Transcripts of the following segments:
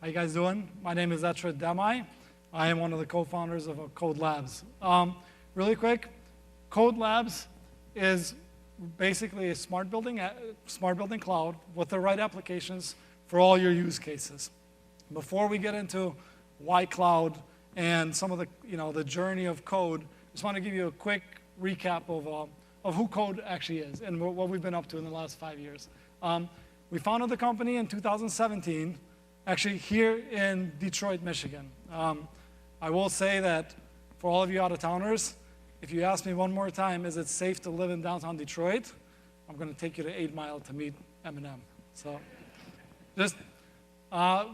How you guys doing? My name is Etrit Demaj. I am one of the co-founders of KODE Labs. Really quick, KODE Labs is basically a smart building cloud with the right applications for all your use cases. Before we get into why cloud and some of the journey of KODE, I just want to give you a quick recap of who KODE actually is and what we've been up to in the last 5 years. We founded the company in 2017, actually here in Detroit, Michigan. I will say that for all of you out-of-towners, if you ask me one more time, is it safe to live in downtown Detroit? I'm going to take you to 8 Mile to meet Eminem. So, just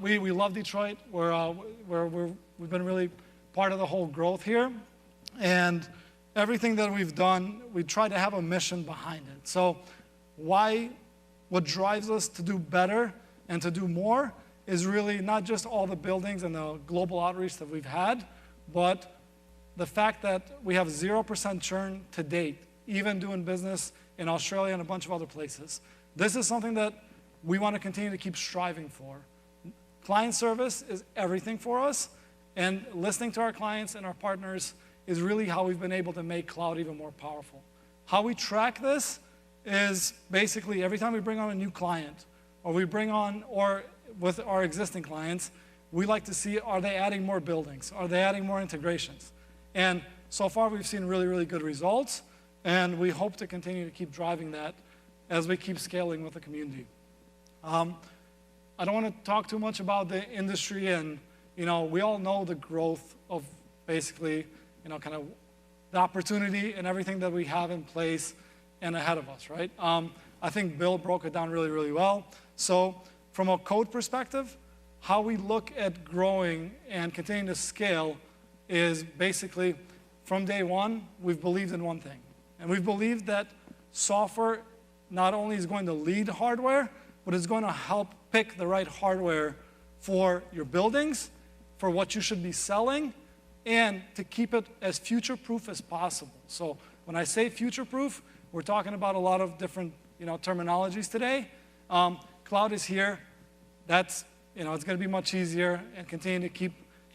we love Detroit. We've been really part of the whole growth here, and everything that we've done, we try to have a mission behind it. So, what drives us to do better and to do more is really not just all the buildings and the global outreach that we've had, but the fact that we have 0% churn to date, even doing business in Australia and a bunch of other places. This is something that we want to continue to keep striving for. Client service is everything for us, and listening to our clients and our partners is really how we've been able to make cloud even more powerful. How we track this is basically every time we bring on a new client, or we bring on, or with our existing clients, we like to see, are they adding more buildings? Are they adding more integrations? And so far, we've seen really, really good results, and we hope to continue to keep driving that as we keep scaling with the community. I don't want to talk too much about the industry, and we all know the growth of basically, kind of the opportunity and everything that we have in place and ahead of us, right? I think Bill broke it down really, really well. So from a KODE perspective, how we look at growing and continuing to scale is basically, from day one, we've believed in one thing. And we've believed that software not only is going to lead hardware, but it's going to help pick the right hardware for your buildings, for what you should be selling, and to keep it as future-proof as possible. So when I say future-proof, we're talking about a lot of different terminologies today. Cloud is here. That's, it's going to be much easier, and continue to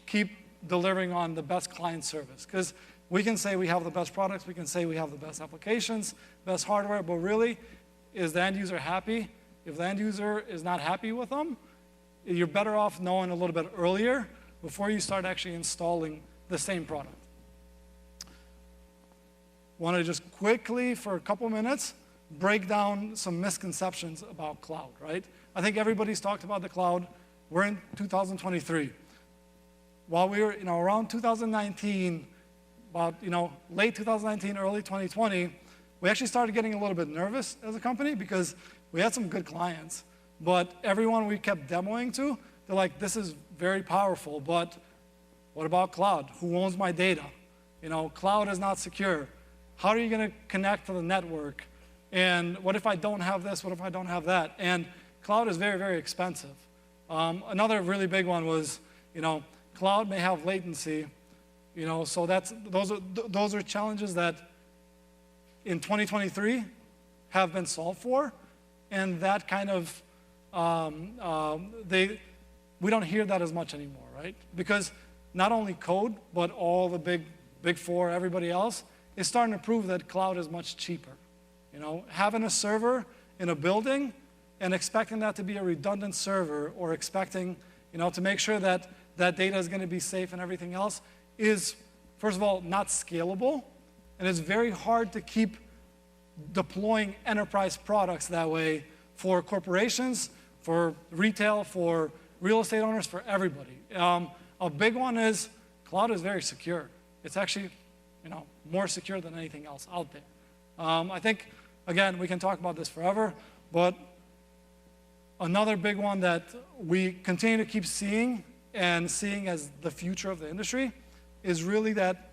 keep delivering on the best client service. Because we can say we have the best products, we can say we have the best applications, best hardware, but really, is the end user happy? If the end user is not happy with them, you're better off knowing a little bit earlier before you start actually installing the same product. Want to just quickly, for a couple minutes, break down some misconceptions about cloud, right? I think everybody's talked about the cloud. We're in 2023. While we were around 2019, about late 2019, early 2020, we actually started getting a little bit nervous as a company because we had some good clients. But everyone we kept demoing to, they're like, this is very powerful, but what about cloud? Who owns my data? Cloud is not secure. How are you going to connect to the network? And what if I don't have this? What if I don't have that? And cloud is very, very expensive. Another really big one was, cloud may have latency. So those are challenges that in 2023 have been solved for, and that kind of we don't hear that as much anymore, right? Because not only KODE, but all the big four, everybody else is starting to prove that cloud is much cheaper. Having a server in a building and expecting that to be a redundant server, or expecting, to make sure that that data is going to be safe and everything else is, first of all, not scalable, and it's very hard to keep deploying enterprise products that way for corporations, for retail, for real estate owners, for everybody. A big one is cloud is very secure. It's actually, more secure than anything else out there. I think, again, we can talk about this forever, but another big one that we continue to keep seeing as the future of the industry is really that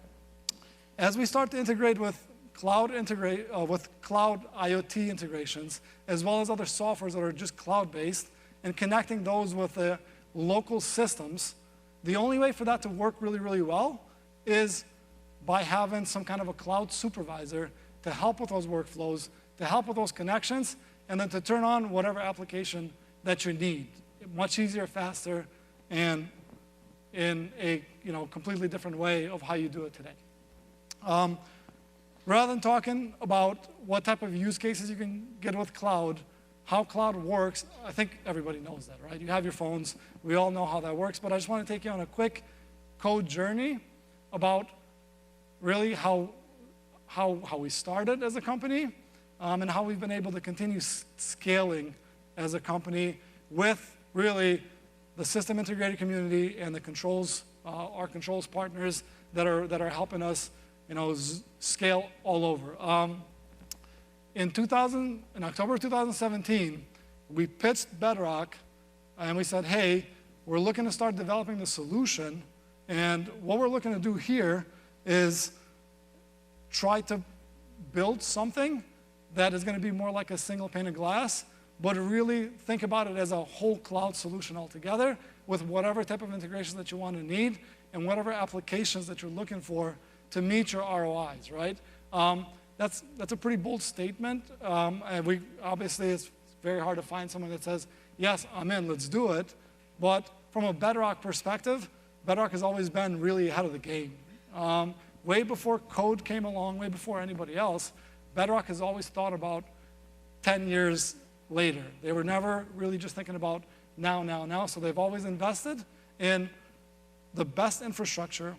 as we start to integrate with cloud IoT integrations, as well as other softwares that are just cloud-based, and connecting those with the local systems, the only way for that to work really, really well is by having some kind of a cloud supervisor to help with those workflows, to help with those connections, and then to turn on whatever application that you need. Much easier, faster, and in a completely different way of how you do it today. Rather than talking about what type of use cases you can get with cloud, how cloud works, I think everybody knows that, right? You have your phones. We all know how that works. But I just want to take you on a quick code journey about really how we started as a company and how we've been able to continue scaling as a company with really the system integrator community and the controls, our controls partners that are helping us, scale all over. In October 2017, we pitched Bedrock, and we said, hey, we're looking to start developing the solution, and what we're looking to do here is try to build something that is going to be more like a single pane of glass, but really think about it as a whole cloud solution altogether with whatever type of integration that you want to need and whatever applications that you're looking for to meet your ROIs, right? That's a pretty bold statement. And obviously, it's very hard to find someone that says, yes, I'm in, let's do it. But from a Bedrock perspective, Bedrock has always been really ahead of the game. Way before code came along, way before anybody else, Bedrock has always thought about 10 years later. They were never really just thinking about now. So they've always invested in the best infrastructure.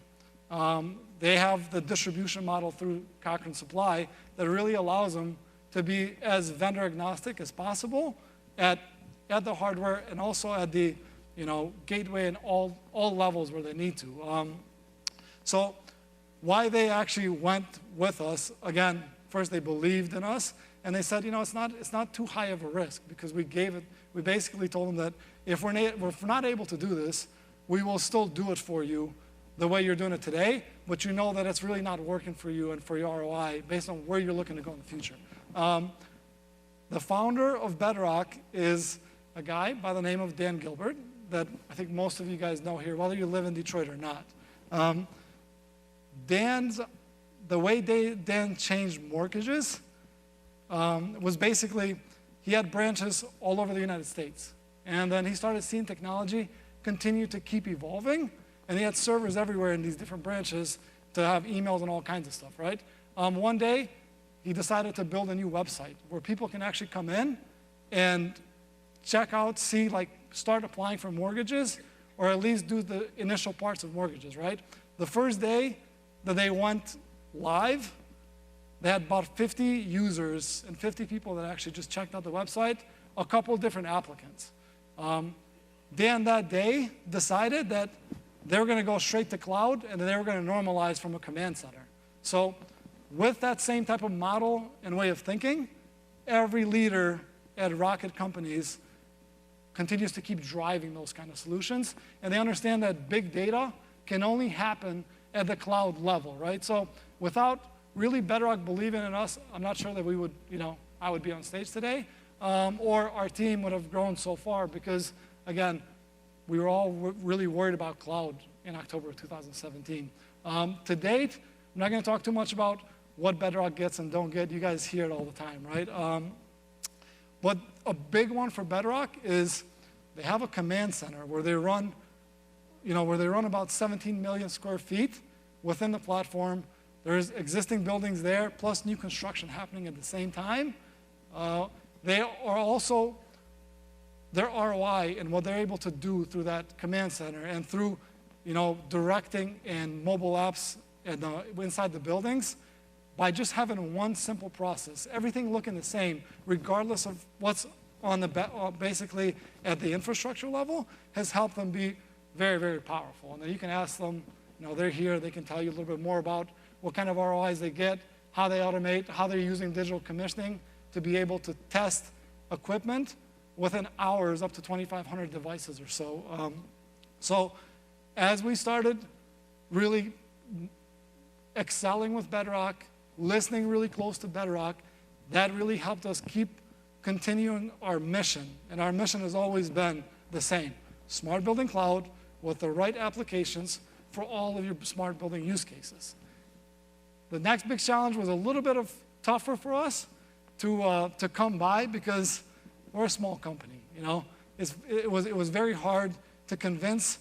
They have the distribution model through Cochrane Supply that really allows them to be as vendor agnostic as possible at the hardware and also at the gateway and all levels where they need to. So why they actually went with us, again, first they believed in us, and they said, it's not too high of a risk because we basically told them that if we're not able to do this, we will still do it for you the way you're doing it today, but you know that it's really not working for you and for your ROI based on where you're looking to go in the future. The founder of Bedrock is a guy by the name of Dan Gilbert that I think most of you guys know here, whether you live in Detroit or not. The way Dan changed mortgages was basically he had branches all over the United States. And then he started seeing technology continue to keep evolving. And he had servers everywhere in these different branches to have emails and all kinds of stuff, right? One day, he decided to build a new website where people can actually come in and check out, see, start applying for mortgages, or at least do the initial parts of mortgages, right? The first day that they went live, they had about 50 users and 50 people that actually just checked out the website, a couple different applicants. Dan that day decided that they were going to go straight to cloud and they were going to normalize from a command center. So with that same type of model and way of thinking, every leader at rocket companies continues to keep driving those kind of solutions. And they understand that big data can only happen at the cloud level, right? So without really Bedrock believing in us, I'm not sure that we would, I would be on stage today, or our team would have grown so far because, again, we were all really worried about cloud in October of 2017. To date, I'm not going to talk too much about what Bedrock gets and don't get. You guys hear it all the time, right? But a big one for Bedrock is they have a command center where they run, about 17 million square feet within the platform. There's existing buildings there, plus new construction happening at the same time. They are also, their ROI and what they're able to do through that command center and through, directing and mobile apps and, inside the buildings, by just having one simple process, everything looking the same, regardless of what's on basically at the infrastructure level, has helped them be very, very powerful. And then you can ask them, they're here, they can tell you a little bit more about what kind of ROIs they get, how they automate, how they're using digital commissioning to be able to test equipment within hours, up to 2,500 devices or so. So as we started really excelling with Bedrock, listening really close to Bedrock, that really helped us keep continuing our mission. And our mission has always been the same: smart building cloud with the right applications for all of your smart building use cases. The next big challenge was a little bit tougher for us to come by because we're a small company. It was very hard to convince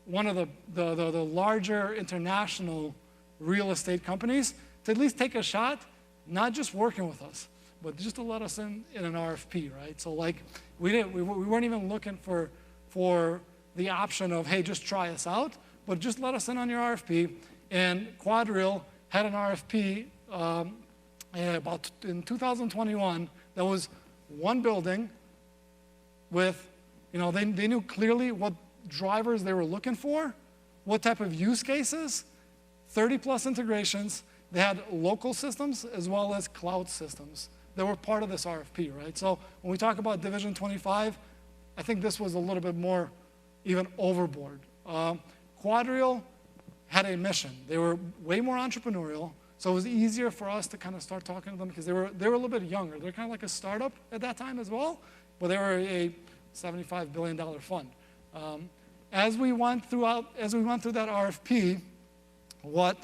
one of the larger international real estate companies to at least take a shot, not just working with us, but just to let us in an RFP, right? So like we weren't even looking for the option of, hey, just try us out, but just let us in on your RFP. And QuadReal had an RFP about in 2021 that was one building with, they knew clearly what drivers they were looking for, what type of use cases, 30+ integrations. They had local systems as well as cloud systems that were part of this RFP, right? So when we talk about Division 25, I think this was a little bit more even overboard. QuadReal had a mission. They were way more entrepreneurial, so it was easier for us to kind of start talking to them because they were a little bit younger. They're kind of like a startup at that time as well, but they were a $75 billion fund. As we went through that RFP, what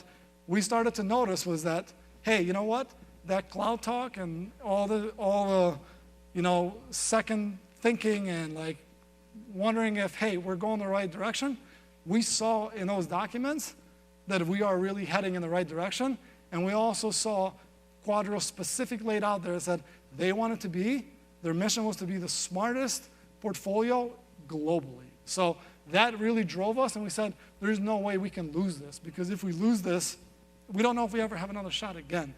we started to notice was that, hey, you know what? That cloud talk and all the second thinking and like wondering if, hey, we're going the right direction. We saw in those documents that we are really heading in the right direction, and we also saw QuadReal specifically laid out there that said their mission was to be the smartest portfolio globally. So that really drove us, and we said, there's no way we can lose this, because if we lose this, we don't know if we ever have another shot again.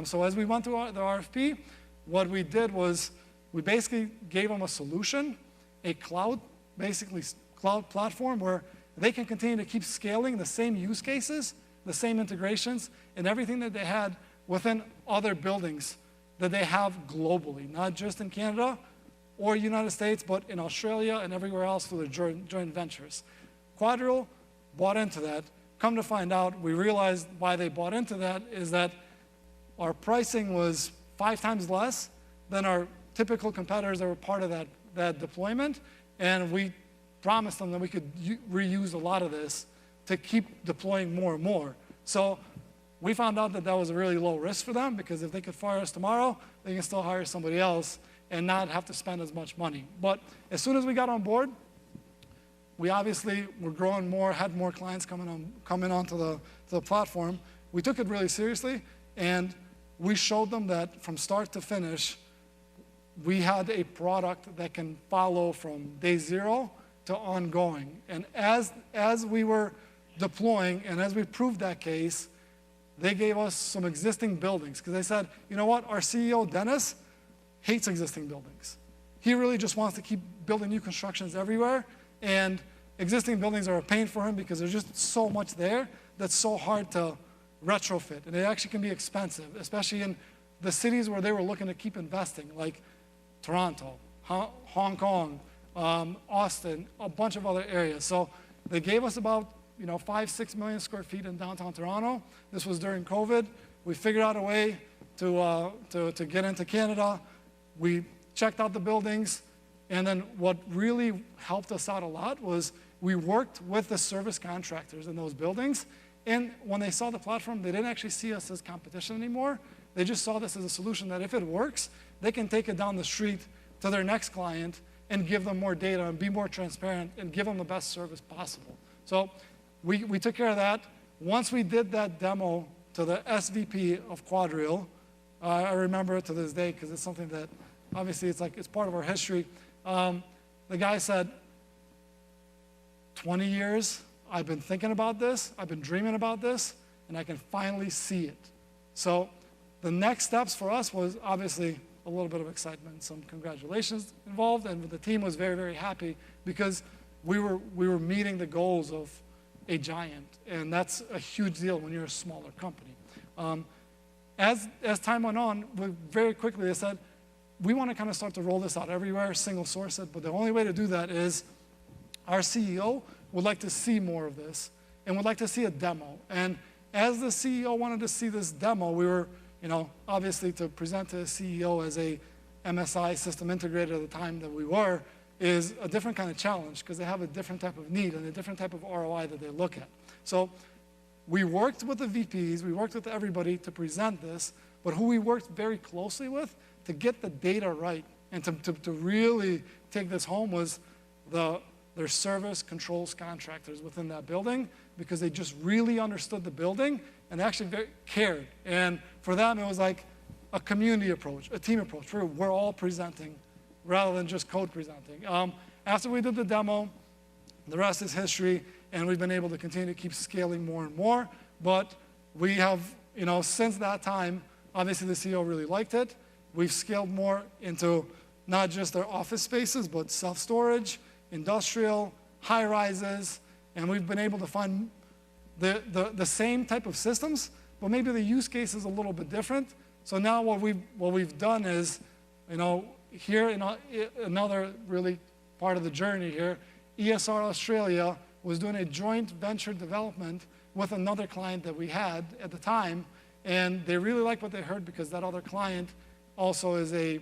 So as we went through the RFP, what we did was we basically gave them a solution, a cloud platform where they can continue to keep scaling the same use cases, the same integrations, and everything that they had within other buildings that they have globally, not just in Canada or United States, but in Australia and everywhere else through their joint ventures. QuadReal bought into that. Come to find out, we realized why they bought into that is that our pricing was 5 times less than our typical competitors that were part of that deployment, and we promised them that we could reuse a lot of this to keep deploying more and more. So we found out that was a really low risk for them, because if they could fire us tomorrow, they can still hire somebody else and not have to spend as much money. But as soon as we got on board, we obviously were growing more, had more clients coming onto the platform. We took it really seriously, and we showed them that from start to finish, we had a product that can follow from day 0 to ongoing. And as we were deploying and as we proved that case, they gave us some existing buildings, because they said, you know what, our CEO, Dennis, hates existing buildings. He really just wants to keep building new constructions everywhere, and existing buildings are a pain for him because there's just so much there that's so hard to retrofit, and it actually can be expensive, especially in the cities where they were looking to keep investing, like Toronto, Hong Kong, Austin, a bunch of other areas. So they gave us about 5-6 million square feet in downtown Toronto. This was during COVID. We figured out a way to get into Canada. We checked out the buildings, and then what really helped us out a lot was we worked with the service contractors in those buildings, and when they saw the platform, they didn't actually see us as competition anymore. They just saw this as a solution that if it works, they can take it down the street to their next client and give them more data and be more transparent and give them the best service possible. So we took care of that. Once we did that demo to the SVP of QuadReal, I remember it to this day because it's something that obviously it's part of our history. The guy said, 20 years, I've been thinking about this, I've been dreaming about this, and I can finally see it. So the next steps for us was obviously a little bit of excitement, some congratulations involved, and the team was very, very happy because we were meeting the goals of a giant, and that's a huge deal when you're a smaller company. As time went on, very quickly they said, we want to kind of start to roll this out everywhere, single source it, but the only way to do that is our CEO would like to see more of this and would like to see a demo. And as the CEO wanted to see this demo, we were, obviously to present to the CEO as a MSI system integrator at the time that we were, is a different kind of challenge because they have a different type of need and a different type of ROI that they look at. So we worked with the VPs, we worked with everybody to present this, but who we worked very closely with to get the data right and to really take this home was the their service controls contractors within that building because they just really understood the building and actually cared. And for them, it was like a community approach, a team approach, where we're all presenting rather than just code presenting. After we did the demo, the rest is history, and we've been able to continue to keep scaling more and more. But we have, since that time, obviously the CEO really liked it. We've scaled more into not just their office spaces, but self-storage, industrial, high-rises, and we've been able to find the same type of systems, but maybe the use case is a little bit different. So now what we've done is, here in another really part of the journey here, ESR Australia was doing a joint venture development with another client that we had at the time, and they really liked what they heard because that other client also is a,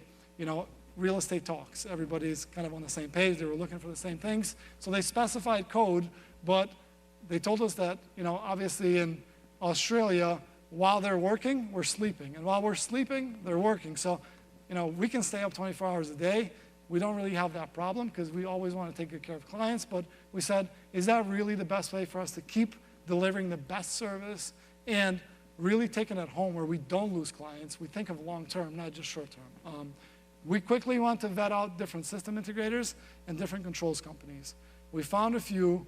real estate talks. Everybody's kind of on the same page. They were looking for the same things. So they specified code, but they told us that, obviously in Australia, while they're working, we're sleeping. And while we're sleeping, they're working. So, we can stay up 24 hours a day. We don't really have that problem because we always want to take good care of clients. But we said, is that really the best way for us to keep delivering the best service and really taking it home where we don't lose clients? We think of long term, not just short term. We quickly want to vet out different system integrators and different controls companies. We found a few.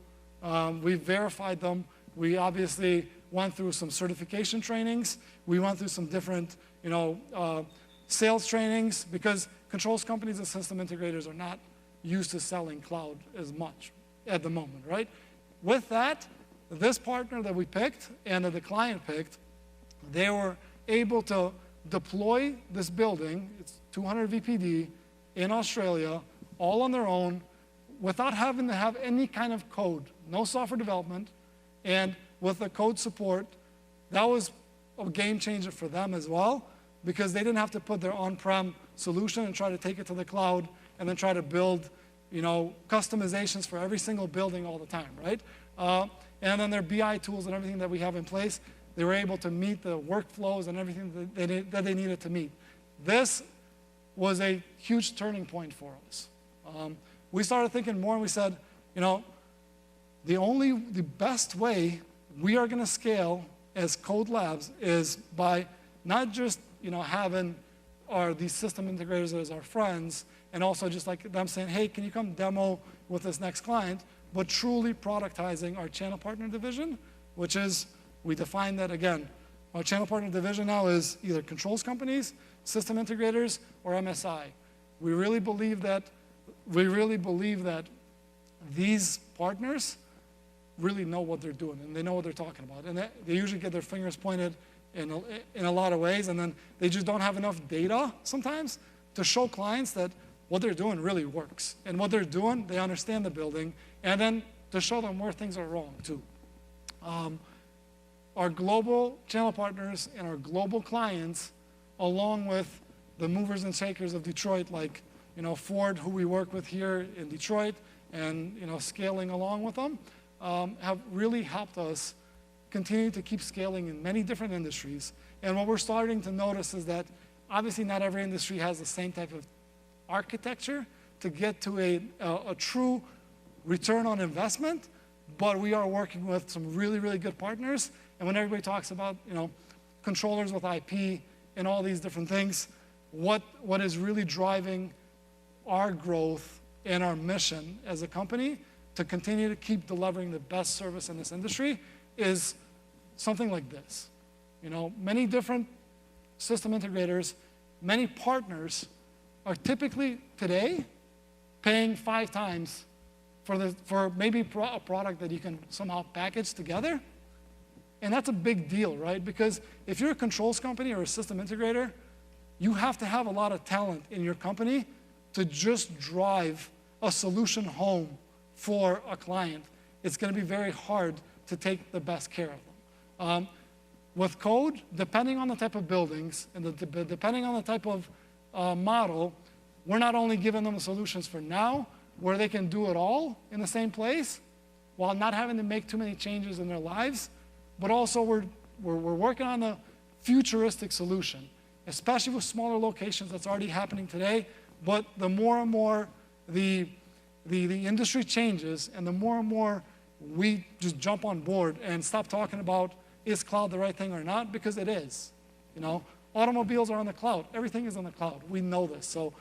We verified them. We obviously went through some certification trainings. We went through some different, sales trainings because controls companies and system integrators are not used to selling cloud as much at the moment, right? With that, this partner that we picked and that the client picked, they were able to deploy this building, it's 200 VPD, in Australia, all on their own, without having to have any kind of code, no software development, and with the code support. That was a game changer for them as well, because they didn't have to put their on-prem solution and try to take it to the cloud and then try to build, customizations for every single building all the time, right? And then their BI tools and everything that we have in place, they were able to meet the workflows and everything that they needed to meet. This was a huge turning point for us. We started thinking more and we said, the best way we are going to scale as KODE Labs is by not just having these system integrators as our friends, and also just like them saying, hey, can you come demo with this next client, but truly productizing our channel partner division, which is, we define that again. Our channel partner division now is either controls companies, system integrators, or MSI. We really believe that these partners really know what they're doing and they know what they're talking about. And they usually get their fingers pointed in a lot of ways, and then they just don't have enough data sometimes to show clients that what they're doing really works. And what they're doing, they understand the building, and then to show them where things are wrong too. Our global channel partners and our global clients, along with the movers and shakers of Detroit, like Ford, who we work with here in Detroit, and scaling along with them, have really helped us continue to keep scaling in many different industries. And what we're starting to notice is that obviously not every industry has the same type of architecture to get to a true return on investment, but we are working with some really, really good partners. And when everybody talks about controllers with IP and all these different things, what is really driving our growth and our mission as a company to continue to keep delivering the best service in this industry is something like this. Many different system integrators, many partners are typically today paying 5 times for maybe a product that you can somehow package together. And that's a big deal, right? Because if you're a controls company or a system integrator, you have to have a lot of talent in your company to just drive a solution home for a client. It's going to be very hard to take the best care of them. With code, depending on the type of buildings and depending on the type of model, we're not only giving them the solutions for now, where they can do it all in the same place while not having to make too many changes in their lives, but also we're working on a futuristic solution, especially with smaller locations. That's already happening today. But the more and more the the industry changes, and the more and more we just jump on board and stop talking about is cloud the right thing or not, because it is. You know, automobiles are on the cloud. Everything is on the cloud. We know this. So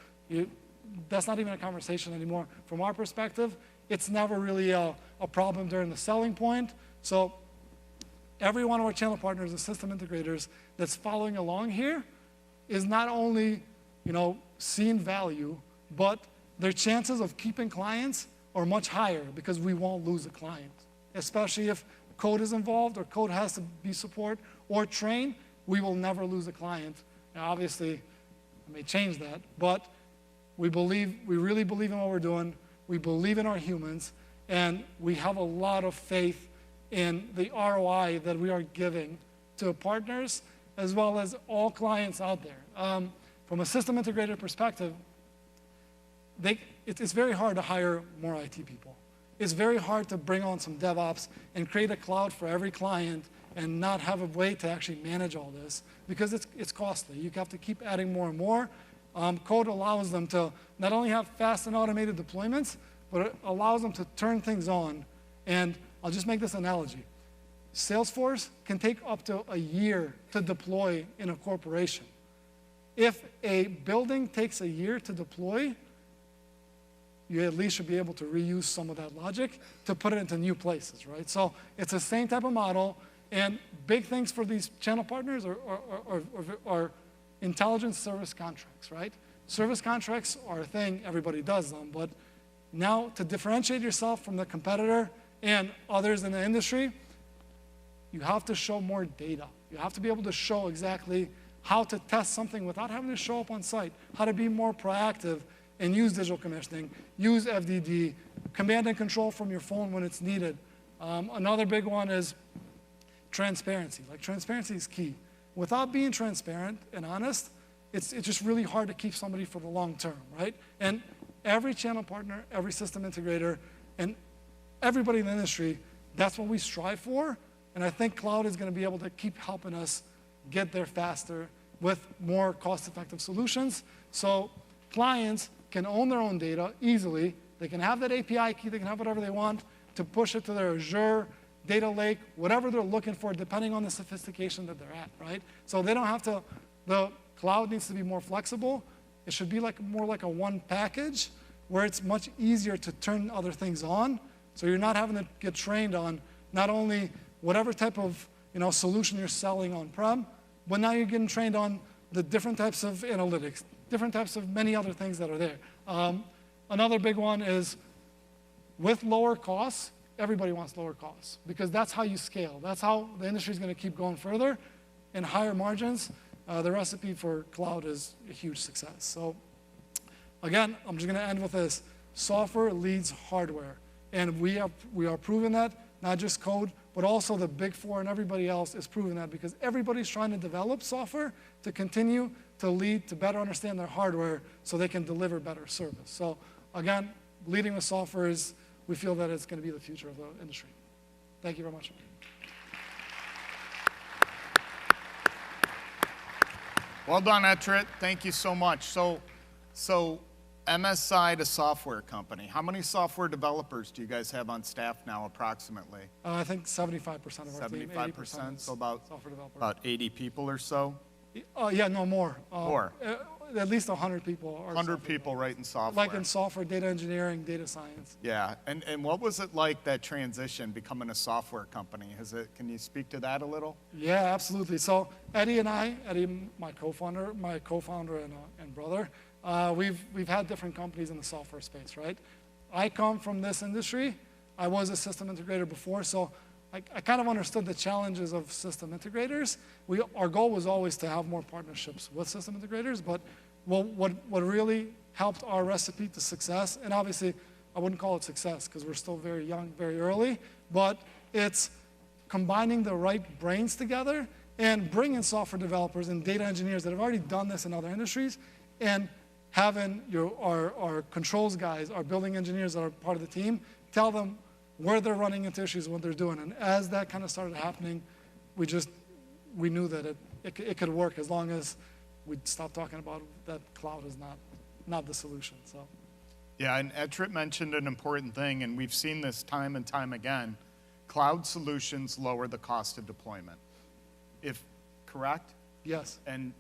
that's not even a conversation anymore. From our perspective, it's never really a problem during the selling point. So every one of our channel partners and system integrators that's following along here is not only, you know, seeing value, but their chances of keeping clients are much higher because we won't lose a client, especially if code is involved or code has to be support or train. We will never lose a client. Now, obviously, I may change that, but we really believe in what we're doing. We believe in our humans, and we have a lot of faith in the ROI that we are giving to partners as well as all clients out there. From a system integrator perspective, it's very hard to hire more IT people. It's very hard to bring on some DevOps and create a cloud for every client and not have a way to actually manage all this, because it's costly. You have to keep adding more and more. Code allows them to not only have fast and automated deployments, but it allows them to turn things on. And I'll just make this analogy. Salesforce can take up to a year to deploy in a corporation. If a building takes a year to deploy, you at least should be able to reuse some of that logic to put it into new places, right? So it's the same type of model, and big things for these channel partners are intelligence service contracts, right? Service contracts are a thing, everybody does them, but now to differentiate yourself from the competitor and others in the industry, you have to show more data. You have to be able to show exactly how to test something without having to show up on site, how to be more proactive and use digital commissioning, use FDD, command and control from your phone when it's needed. Another big one is transparency. Like, transparency is key. Without being transparent and honest, it's just really hard to keep somebody for the long term, right? And every channel partner, every system integrator, and everybody in the industry, that's what we strive for. And I think cloud is going to be able to keep helping us get there faster with more cost-effective solutions. So clients can own their own data easily. They can have that API key. They can have whatever they want to push it to their Azure, data lake, whatever they're looking for, depending on the sophistication that they're at, right? So they don't have to, the cloud needs to be more flexible. It should be more like a one package where it's much easier to turn other things on. So you're not having to get trained on not only whatever type of solution you're selling on-prem, but now you're getting trained on the different types of analytics, different types of many other things that are there. Another big one is with lower costs, everybody wants lower costs because that's how you scale. That's how the industry is going to keep going further and higher margins. The recipe for cloud is a huge success. So again, I'm just going to end with this. Software leads hardware. And we are proving that, not just code, but also the Big Four and everybody else is proving that because everybody's trying to develop software to continue to lead, to better understand their hardware so they can deliver better service. So again, leading with software is, we feel that it's going to be the future of the industry. Thank you very much. Well done, Etrit. Thank you so much. So MSI, the software company, how many software developers do you guys have on staff now, approximately? I think 75% of our team, 75%, so about software developers. About 80 people or so? Yeah, no, more. More? At least 100 people. 100 people right in software. Like in software, data engineering, data science. Yeah, and what was it like, that transition, becoming a software company? Can you speak to that a little? Yeah, absolutely. So Eddie, my co-founder and brother, we've had different companies in the software space, right? I come from this industry. I was a system integrator before, so I kind of understood the challenges of system integrators. Our goal was always to have more partnerships with system integrators, but what really helped our recipe to success, and obviously I wouldn't call it success because we're still very young, very early, but it's combining the right brains together and bringing software developers and data engineers that have already done this in other industries, and having our controls guys, our building engineers that are part of the team, tell them where they're running into issues, what they're doing. And as that kind of started happening, we knew that it could work as long as we'd stop talking about that cloud is not the solution. So Yeah, and Etrit mentioned an important thing, and we've seen this time and time again. Cloud solutions lower the cost of deployment. Correct? Yes. And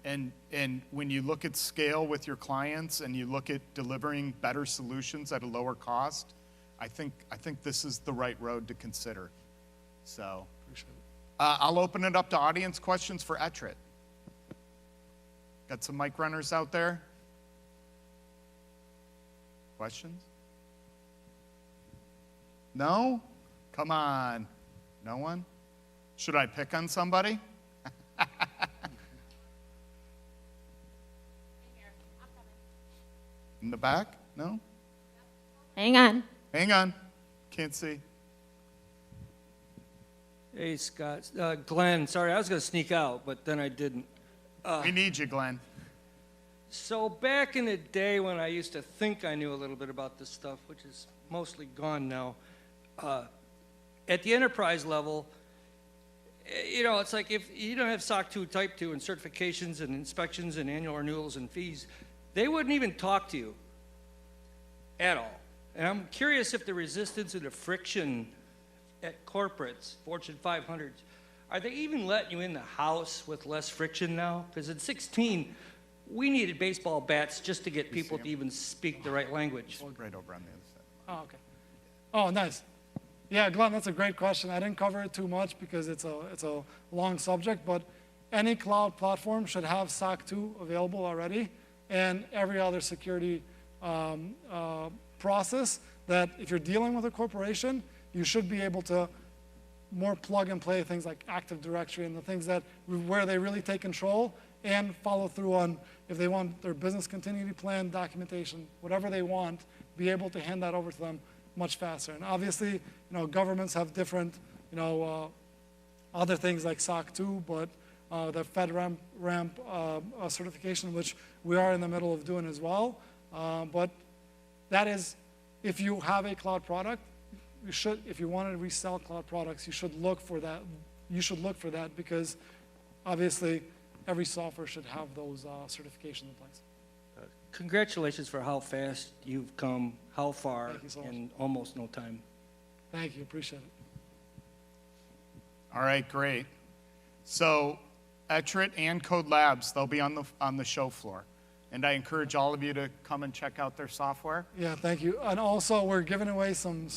when you look at scale with your clients and you look at delivering better solutions at a lower cost, I think this is the right road to consider. So Appreciate it. I'll open it up to audience questions for Etrit. Got some mic runners out there? Questions? No? Come on. No one? Should I pick on somebody? In the back? No? Hang on. Hang on. Can't see. Hey, Scott. Glenn, sorry, I was going to sneak out, but then I didn't. We need you, Glenn. So back in the day when I used to think I knew a little bit about this stuff, which is mostly gone now, at the enterprise level, it's like if you don't have SOC 2, Type 2, and certifications and inspections and annual renewals and fees, they wouldn't even talk to you at all. And I'm curious if the resistance and the friction at corporates, Fortune 500s, are they even letting you in the house with less friction now? Because in 16, we needed baseball bats just to get people to even speak the right language. Right over on the other side. Oh, okay. Oh, nice. Yeah, Glenn, that's a great question. I didn't cover it too much because it's a long subject, but any cloud platform should have SOC 2 available already, and every other security process that if you're dealing with a corporation, you should be able to more plug and play things like Active Directory and the things that where they really take control and follow through on if they want their business continuity plan, documentation, whatever they want, be able to hand that over to them much faster. And obviously, governments have different, other things like SOC 2, but the FedRAMP certification, which we are in the middle of doing as well. But that is, if you have a cloud product, you should, if you want to resell cloud products, you should look for that. You should look for that because obviously every software should have those certifications in place. Congratulations for how fast you've come, how far Thank you so much. in almost no time. Thank you, appreciate it. All right, great. So Etrit and KODE Labs, they'll be on the show floor. And I encourage all of you to come and check out their software. Yeah, thank you. And also, we're giving away some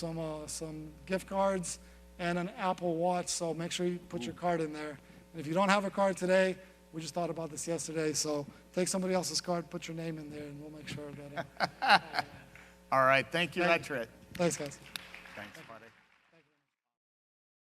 gift cards and an Apple Watch, so make sure you put your card in there. And if you don't have a card today, we just thought about this yesterday, so take somebody else's card, put your name in there, and we'll make sure of that. All right, thank you, Etrit. Thanks, guys. Thanks, buddy.